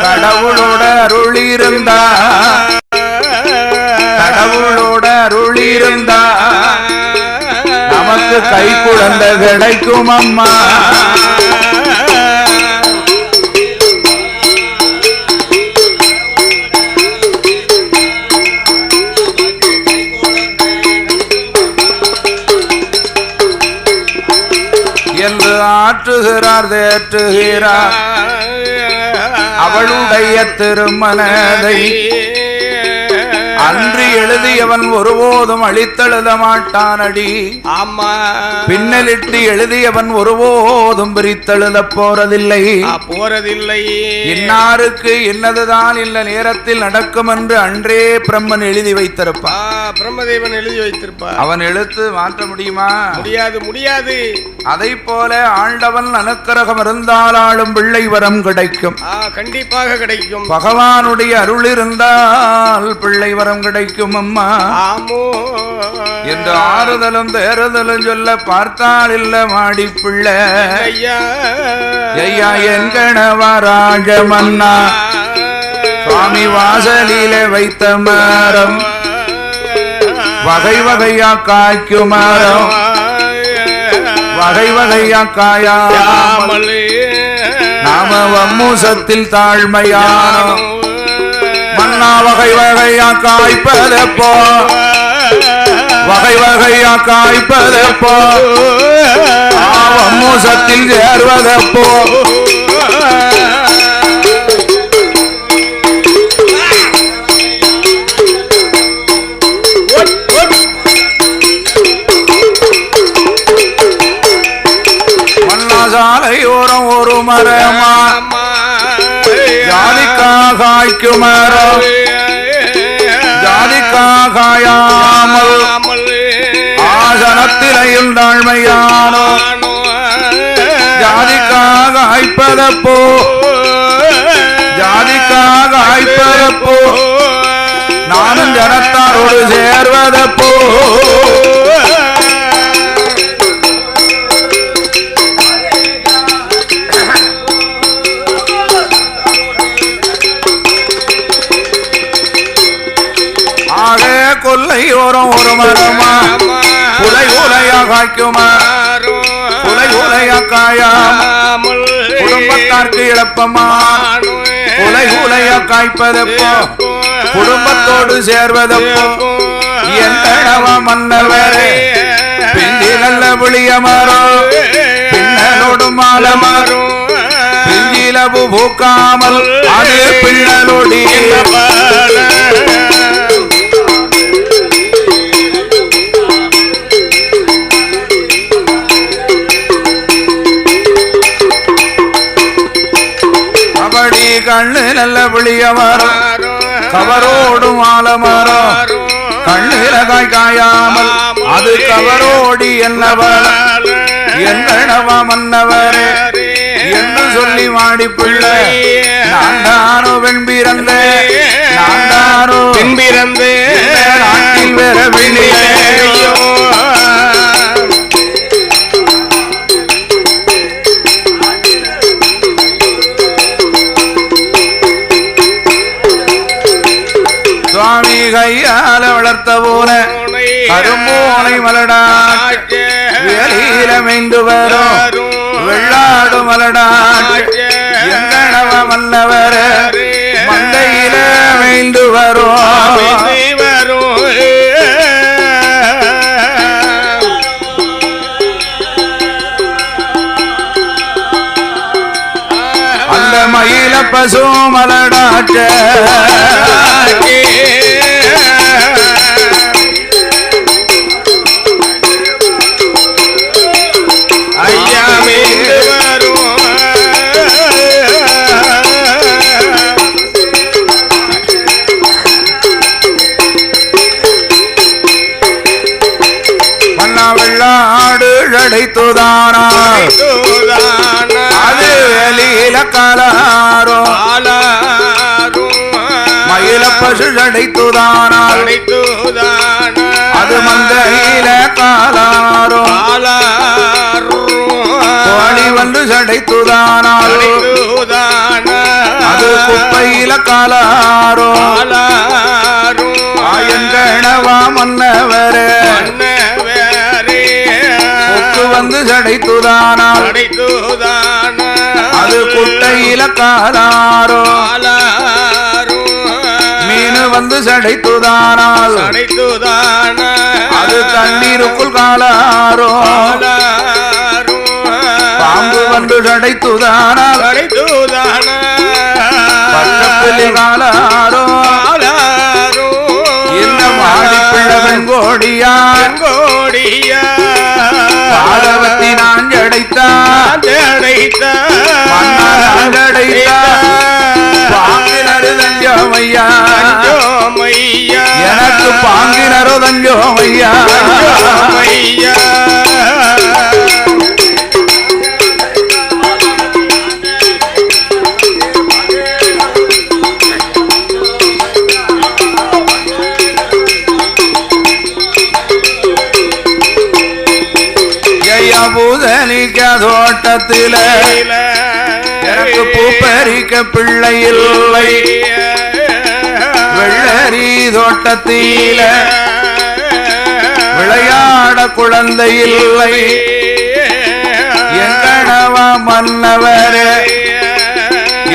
கடவுளோட அருளிருந்தா கடவுளோட அருளிருந்தா நமக்கு கை குழந்தை கிடைக்கும் அம்மா என்று ஆற்றுகிறார் தேற்றுகிறார் அவளுடைய திருமணதை அன்று எழுதியவன் ஒருபோதும் அழித்தெழுத மாட்டானடி ஆமா பின்னலிட்டு எழுதியவன் ஒருபோதும் பிரித்தெழுத போறதில்லை இன்னாருக்கு என்னதுதான் இல்ல நேரத்தில் நடக்கும் என்று அன்றே பிரம்மன் எழுதி வைத்திருப்பான் பிரம்மதேவன் எழுதி வைத்திருப்பான் அவன் எழுத்து மாற்ற முடியுமா முடியாது அதை போல ஆண்டவன் அனுக்கிரகம் இருந்தால் ஆளும் பிள்ளை வரம் கிடைக்கும் கண்டிப்பாக கிடைக்கும் பகவானுடைய அருள் இருந்தால் பிள்ளை வரம் கிடைக்கும் அம்மா என்று ஆறுதலும் தேறுதலும் சொல்ல பார்த்தால் இல்ல மாடி பிள்ளை ஐயா என் கணவராஜ மன்னா சுவாமி வாசலிலே வைத்த மரம் வகை வகையா காய்க்கும் மரம் வகை வகையா காயாமல் நாம வம்மூசத்தில் தாழ்மையான மன்னா வகை வகையா காய்ப்பதப்போ வகை வகையா காய்ப்பதப்போ வம்மூசத்தில் சேர்வதப்போ சாலையோரம் ஒரு மரமா ஜாதிக்காக காய்க்கும் மரம் ஜாதிக்காயாமல் ஆசனத்திலையும் தாழ்மையானோ ஜாதிக்காக காய்ப்பதப்போ ஜாதிக்காக காய்ப்பதப்போ நானும் ஜனத்தாரோடு சேர்வதப்போ கொல்லையோரம் ஒரு மரமா குலை உலையா காய்க்குமா குலை உலையா காயாமல் குடும்பத்தார்க்கு இழப்பமா குலை உலையா காய்ப்பதப்போ குடும்பத்தோடு சேர்வதப்போ எந்தளவ மன்னவரே பிந்தி நல்ல புளிய மரம் பின்னலோடு மால மரம் பிஞ்சிலவு பூக்காமல் அது பின்னலோடி கண்ணு நல்ல புளிய மரம் கவரோடும் ஆலமரம் கண்ணில காய் காயாமல் அது கவரோடி என்னவர் என்னவா மன்னவரே என்று சொல்லி மாடி பிள்ளை நான் தானோ பெண் பிறந்த நான் தானோ பெண் பிறந்து நாட்டில் வரவில்லை சுவாமி கையால வளர்த்த போன கரும்போனை மலடா வெளியில மைந்து வரும் வெள்ளாடு மலடா எங்கனவ மன்னவர் மந்தையில மைந்து வரும் அந்த மயில பசு மலடாட்ட பசு சடைத்துதானால் அது மந்தையில காலாரோ கோழி வந்து சடைத்துதானால் அது குப்பையில காலாரோ ஆயங்கணவா மன்னவரே கொக்கு வந்து சடைத்துதானால் அது குட்டையில காலாரோ மீனு வந்து சடைத்துதானால் அது தண்ணீருக்குள் காலாரோ பாம்பு வந்து சடைத்துதானால் பச்சப்பிள்ளை காலாரோ இந்த மாடிப்பிழவன் கோடியா பாலவத்தி நான் ஜடைத்தான் பாங்கினரு தஞ்சோமையா எனக்கு பாங்கினரு தஞ்சோமையா பூதலிக்க தோட்டத்தில எனக்கு பூப்பறிக்க பிள்ளை இல்லை வெள்ளரி தோட்டத்தில விளையாட குழந்தை இல்லை எங்கனவா மன்னவரே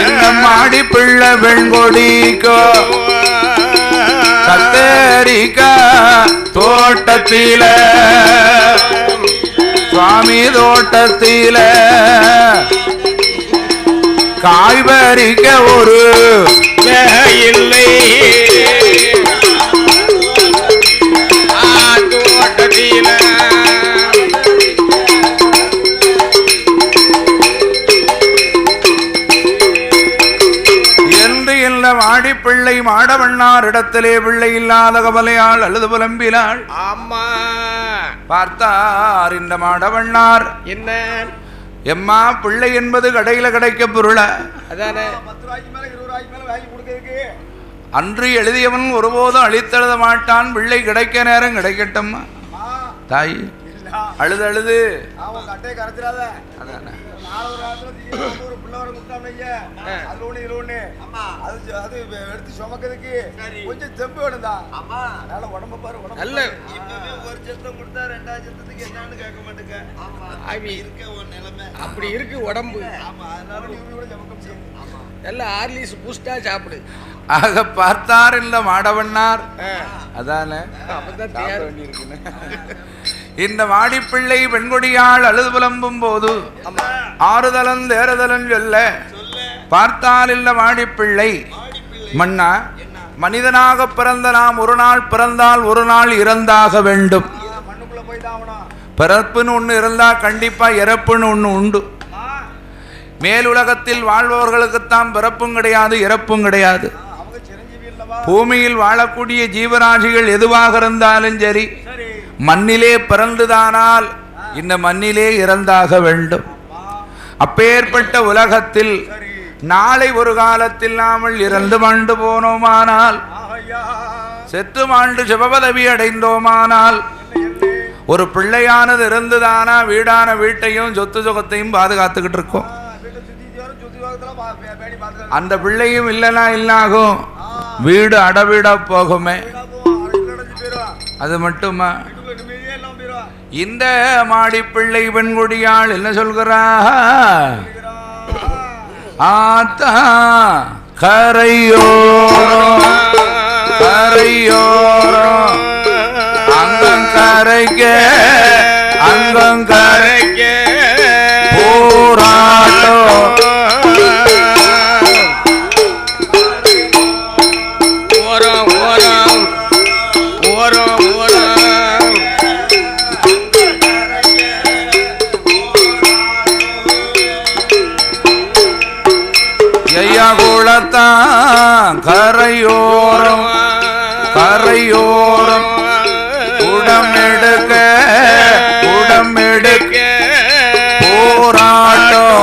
இந்த மாடி பிள்ளை வெண்கொடிக்கோ கத்தரிக்கா தோட்டத்தில சுவாமி தோட்டத்தில காய் பறிக்க ஒரு இல்லை தோட்டத்தில என்று இல்ல மாடிப்பிள்ளை மாடவண்ணார் இடத்திலே பிள்ளை இல்லாத கவலையாள் அழுது புலம்பினாள். ஆமா பார்த்தார் இந்த மாடவண்ணார், என்ன எம்மா பிள்ளை என்பது கடையில கிடைக்க பொருள அதானே அன்று எழுதியவன் ஒருபோதும் அழித்தெழுத மாட்டான். பிள்ளை கிடைக்க நேரம் கிடைக்கட்டும் தாய் அழுது அழுது அதானே அப்படி இருக்கு உடம்பு. சாப்பிடு. ஆக பார்த்தார் இல்ல மாடவண்ணார், அதானே இந்த மாடிப்பிள்ளை பெண்கொடியாள் அழுது புலம்பும் போது ஆறுதலன் தேறுதலன் சொல்ல பார்த்தால் இல்ல மாடிப்பிள்ளை, மன்னா மனிதனாக பிறந்த நாம் ஒரு நாள் பிறந்தால் ஒரு நாள் இறந்தாக வேண்டும். பிறப்புன்னு ஒன்று இருந்தா கண்டிப்பா இறப்புன்னு ஒன்று உண்டு. மேலுலகத்தில் வாழ்பவர்களுக்குத்தான் பிறப்பும் கிடையாது இறப்பும் கிடையாது. பூமியில் வாழக்கூடிய ஜீவராசிகள் எதுவாக இருந்தாலும் சரி மண்ணிலே பிறந்துதானால் இந்த மண்ணிலே இறந்தாக வேண்டும். அப்பேற்பட்ட உலகத்தில் நாளை ஒரு காலத்தில் நாமல் இறந்து மாண்டு போனோமானால், செத்து மாண்டு சிவபதவி அடைந்தோமானால், ஒரு பிள்ளையானது இருந்துதானா வீடான வீட்டையும் சொத்து சுகத்தையும் பாதுகாத்துக்கிட்டு இருக்கோம். அந்த பிள்ளையும் இல்லைனா இல்லாகும், வீடு அடவிட போகுமே. அது மட்டுமா, இந்த மாடிப்பிள்ளை பெண்குடியாள் என்ன சொல்கிறா, ஆத்தா கரையோரோ கரையோரோ அங்கங்கரைக்க அங்கங்கரைக்க போராட்டோ கரையோரம் கரையோரம் உடமெடுக்க உடமெடுக்க போராட்டம்.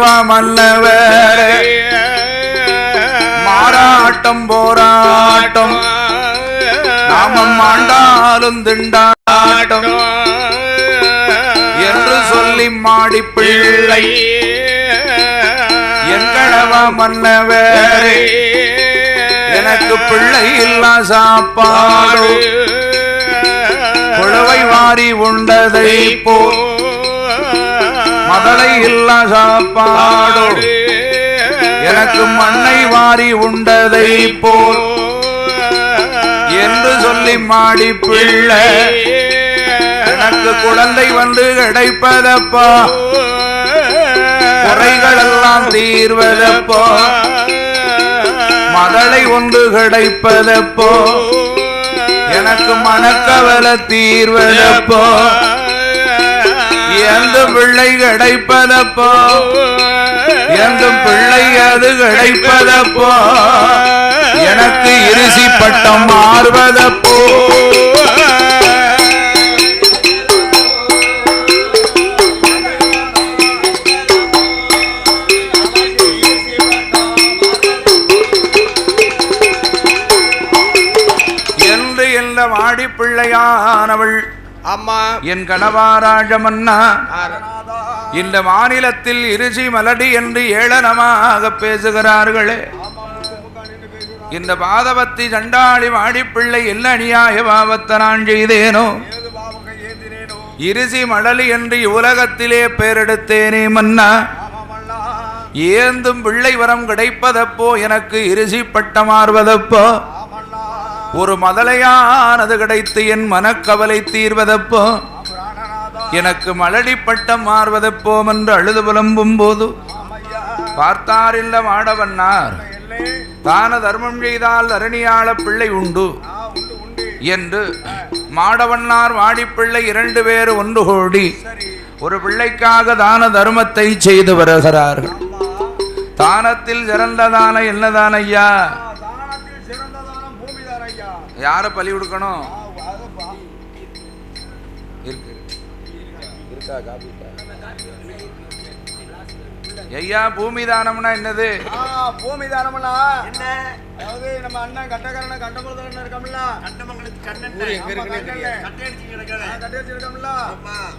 எங்கடவா மல்லவர் மாறாட்டம் போராட்டம் நாமம் ஆண்டாலும் திண்டாட்டம் என்று சொல்லி மாடி பிள்ளை எங்கடவா மன்னவர் எனக்கு பிள்ளை இல்லா சாப்பாடு புலவை வாரி உண்டதை போ மதலை இல்லா சாப்பாடு எனக்கு மண்ணை வாரி உண்டதை போல் என்று சொல்லி மாடி பிள்ளை எனக்கு குழந்தை வந்து கிடைப்பதப்போ குறைகள் எல்லாம் தீர்வதப்போ மதலை ஒன்று கிடைப்பதப்போ எனக்கு மனக்கவலை தீர்வதப்போ எந்த பிள்ளை கிடைப்பதப்போ எந்த பிள்ளை அது கிடைப்பதப்போ எனக்கு இரிசி பட்டம் மாறுவதப்போ என்று என்ற வாடி பிள்ளையானவள் அம்மா என் கணவாராஜமன்னா இந்த மாநிலத்தில் இருசி மலடி என்று ஏளனமாக பேசுகிறார்களே இந்த பாதவத்தி சண்டாளி வாடிப்பிள்ளை என்ன அநியாய பாவத்தை நான் செய்தேனோ இருசி மடலி என்று உலகத்திலே பேரெடுத்தேனே மன்னா ஏந்தும் பிள்ளை வரம் கிடைப்பதப்போ எனக்கு இருசி பட்டமாறுவதப்போ ஒரு மதலையானது கிடைத்து என் மனக்கவலை தீர்வதப்போ எனக்கு மலடி பட்டம் மாறுவதப்போம் என்று அழுது புலம்பும் போது பார்த்தார் இல்ல மாடவன்னார் தான தர்மம் செய்தால் அரணியாள பிள்ளை உண்டு என்று மாடவன்னார் வாடிப்பிள்ளை 2 பேர் ஒன்று கூடி ஒரு பிள்ளைக்காக தான தர்மத்தை செய்து வருகிறார்கள். தானத்தில் சிறந்ததான என்னதான ஐயா? யார பலி கொடுக்கணும்? ஐயா பூமி தானம்னா என்னது? பூமி தானம்னா என்ன? அதாவது நம்ம அண்ணன் கட்டக்காரன கண்டமங்கலத்துல இருக்கோம்ல, கண்டமங்கலத்து கண்ணன் கட்டடிச்சு கிடக்கல,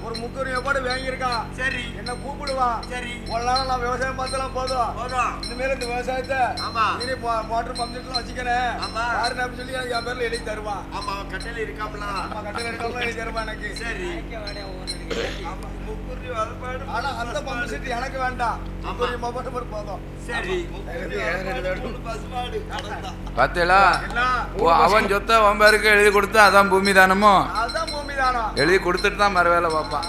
ஒரு முக்குரிய போட்டு வாங்கி இருக்கான். சரி, என்ன கூப்பிடுவா. சரி, ஒன்னால நான் விவசாயம் பார்த்தலாம் போதும், இனிமேல் இந்த விவசாயத்தை இனி மோட்டர் பம்ப் செட்லாம் வச்சுக்கிறேன் யாருன்னு அப்படின்னு சொல்லி எனக்கு என் பேர்ல எழுதி தருவான். ஆமா, கட்டையில இருக்காமல, கட்டையில இருக்காமல எழுதி தருவான் எனக்கு. சரி, ஆனா அந்த பம்ப் செட் எனக்கு வேண்டாம், போதும். சரி, பாத்தீங்களா? அவன் சொத்த அவன் பேருக்கு எழுதி கொடுத்தா அதான் பூமி தானமோ? எழுதி கொடுத்துட்டு தான் மறு வேலை பார்ப்பான்.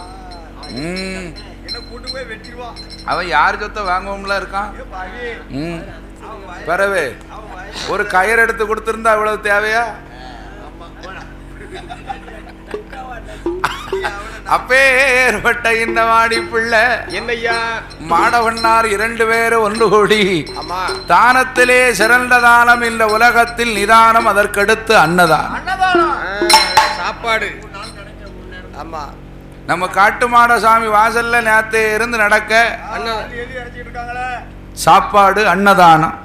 அவன் யார் சொத்த வாங்குவோம்ல இருக்கான். பிறவே ஒரு கயிறு எடுத்து கொடுத்திருந்தா அவ்வளவு தேவையா? அப்பேற்பட்ட இந்த வாடி பிள்ளை என்னையா மாடவண்ணார் 2 பேர் ஒன்று கூடி தானத்திலே சிறந்த தானம் இந்த உலகத்தில் நிதானம், அதற்கடுத்து அன்னதானம் சாப்பாடு. ஆமா, நம்ம காட்டுமாட சாமி வாசல்ல நேத்து இருந்து நடக்க சாப்பாடு அன்னதானம்.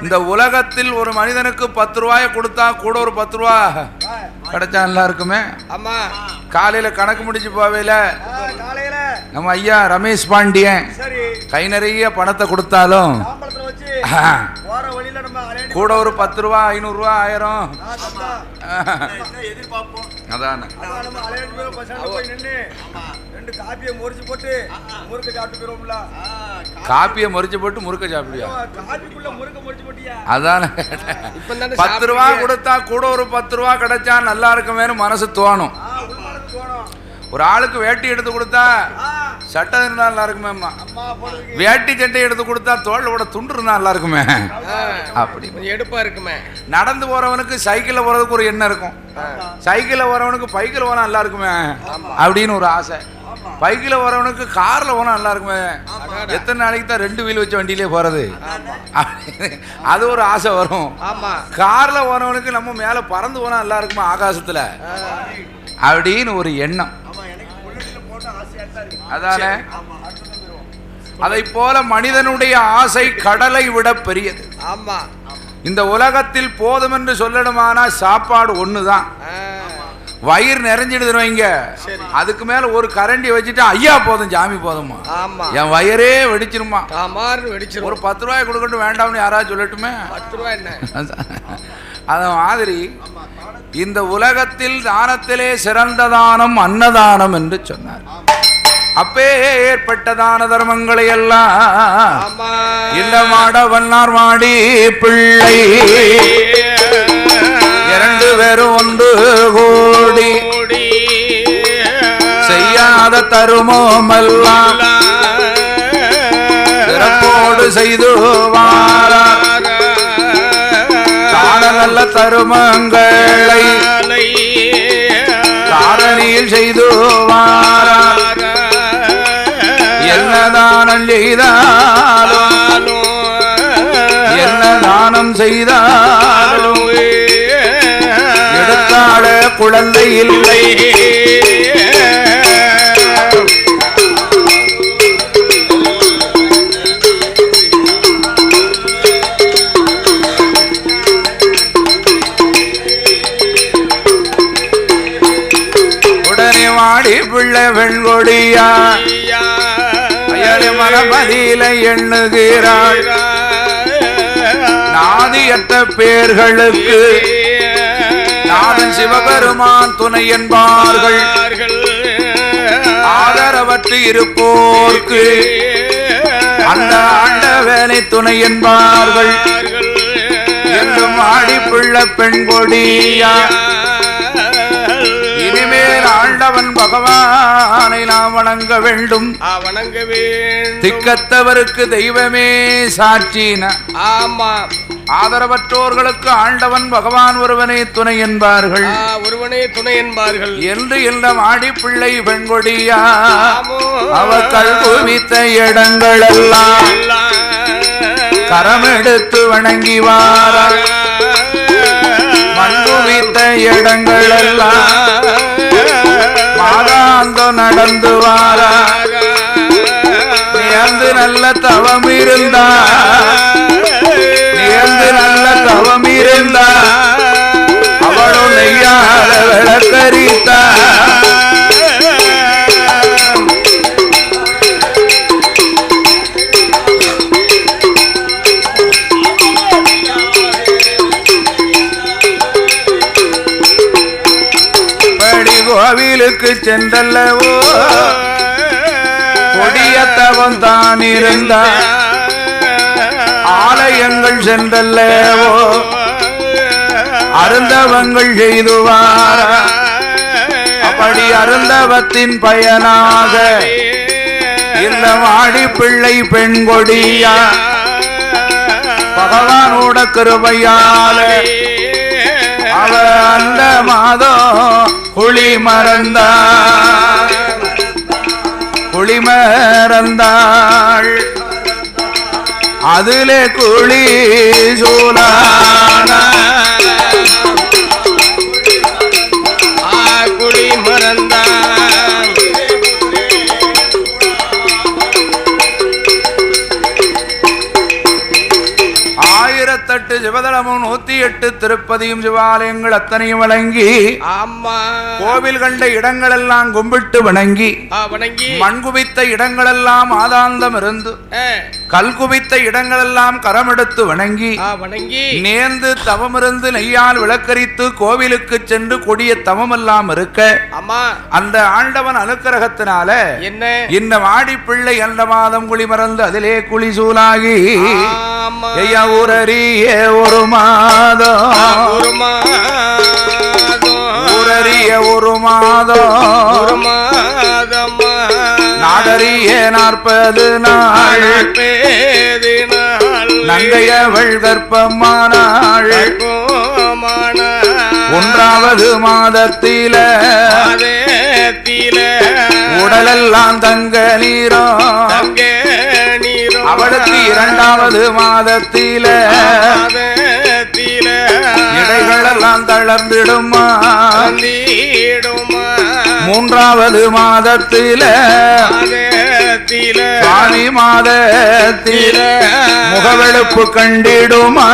இந்த உலகத்தில் ஒரு மனிதனுக்கு 10 ரூபாயை கொடுத்தா கூட ஒரு 10 ரூபா கிடைச்சா நல்லா இருக்குமே. ஆமா, காலையில கணக்கு முடிச்சு போவேல நம்ம ஐயா ரமேஷ் பாண்டியன் கை நிறைய பணத்தை கொடுத்தாலும் கூட ஒரு 10 ரூபா 500 ரூபா 1000 அதான காப்பியை முறிச்சு போட்டு முறுக்க சாப்பிடுவியா? அதான 10 ரூபா கொடுத்தா கூட ஒரு 10 ரூபா கிடைச்சா நல்லா இருக்குமேனு மனசு தோணும். ஒரு ஆளுக்கு வேட்டி எடுத்து கொடுத்தா சட்டை இருந்தா நல்லா இருக்குமேம்மா, வேட்டி சட்டை எடுத்து கொடுத்தா தோளோட துண்டு இருந்தா நல்லா இருக்குமே, அப்படி எடுப்பா இருக்குமே. நடந்து போறவனுக்கு சைக்கிள்ல போறதுக்கு ஒரு எண்ணம் இருக்கும், சைக்கிள்ல போறவனுக்கு பைக்கில் போனா நல்லா இருக்குமே அப்படின்னு ஒரு ஆசை, பைக்கில் போறவனுக்கு கார்ல போனா நல்லா இருக்குமே, எத்தனை நாளைக்கு தான் 2 வீல் வச்ச வண்டியிலே போறது, அது ஒரு ஆசை வரும். கார்ல போறவனுக்கு நம்ம மேல பறந்து போனா நல்லா இருக்குமா ஆகாசத்துல அப்படின்னு ஒரு எண்ணம். அதானே அதை போல மனிதனுடைய ஆசை கடலை விட பெரியது. ஆமா, இந்த உலகத்தில் போதும் என்று சொல்லணுமானா சாப்பாடு ஒண்ணுதான். வயிறு நிறைஞ்சிடுதுன்னு வைங்க, அதுக்கு மேல ஒரு கரண்டி வச்சுட்டு ஐயா போதும் சாமி போதுமா, என் வயிறே வெடிச்சிருமா, ஒரு 10 ரூபாய் கொடுக்கட்டும் வேண்டாம்னு யாராவது சொல்லட்டுமே. 10 ரூபாய் என்ன? அத மாதிரி இந்த உலகத்தில் தானத்திலே சிறந்த தானம் அன்னதானம் என்று சொன்னார். அப்பே ஏற்பட்ட தான தர்மங்களை எல்லாம் இல்லமாட வல்லார் வாடி பிள்ளை 2 பேரும் 1 கோடி செய்யாத தருமமெல்லாம் சிறப்போடு செய்து வாரார். தான நல்ல தருமங்களை தாரணியில் செய்து வாரார். என்ன தானம் செய்தாலும் என்ன தானம் செய்தாலும் எடுத்தாட குழந்தை இல்லை. உடனே வாடி பிள்ளை வெண்கொடியா மனமதியில எண்ணுகிறாள். நாதியற்ற பேர்களுக்கு நாதன் சிவபெருமான் துணை என்பார்கள். ஆதரவற்று இருப்போர்க்கு அந்த ஆண்ட வேலை துணை என்பார்கள். என்றும் ஆடிப்புள்ள பெண் கொடியா இனிமேல் ஆண்டவன் பகவானை நாம் வணங்க வேண்டும். திக்கத்தவருக்கு தெய்வமே சாட்சின. ஆமா, ஆதரவற்றோர்களுக்கு ஆண்டவன் பகவான் ஒருவனே துணை என்பார்கள். ஒருவனே துணை என்பார்கள் என்று இல்லம் ஆடிப்பிள்ளை பெண்கொடியா அவ கல்குவித்த இடங்களெல்லாம் கரமெடுத்து வணங்கி வாரார். மண்குவித்த இடங்களெல்லாம் மாதாந்தோ நடந்து வாரார். நேர்ந்து நல்ல தவம் இருந்தா நல்ல தவம் இருந்தா அவளும் நெய்யாத விளக்கரித்தா. படி கோவிலுக்கு சென்றல்லவோ கொடிய தவம் தான் இருந்தா. ஆலயங்கள் சென்றல்லவோ அருந்தவங்கள் செய்துவார். அப்படி அருந்தவத்தின் பயனாக இந்த வாடி பிள்ளை பெண் கொடியா பகவானோட கிருபையால அவ அந்த மாதம் குளிமறந்தாள். அதிலே குளி சூலான குளி மறந்தான். ஆயிரத்தெட்டு சிவதளமும் 108 திருப்பதியும் சிவாலயங்கள் அத்தனையும் வணங்கி கோவில் கண்ட இடங்களெல்லாம் கும்பிட்டு வணங்கி மண் குவித்த இடங்களெல்லாம் ஆதாந்தம் இருந்து கல் குவித்த இடங்களெல்லாம் கரமெடுத்து வணங்கி நேர்ந்து தவமிருந்து நெய்யால் விளக்கரித்து கோவிலுக்கு சென்று கொடிய தவமெல்லாம் இருக்க அந்த ஆண்டவன் அனுக்கிரகத்தினால இந்த வாடி பிள்ளை அந்த மாதம் குளி மறந்து அதிலே குளி சூலாகி ஊரறிய ஒரு மாதம் ஊரறிய ஒரு மாதம் நாடறிய 40 நாள் நங்கையவள் கர்ப்பமானாள். 1வது மாதத்தில உடலெல்லாம் தங்க நீரோ அவளுக்கு 2வது மாதத்தில இடைகளெல்லாம் தளர்ந்திடுமா. 3வது மாதத்தில சுவாமி மாதத்தில முகவெளுப்பு கண்டிடுமா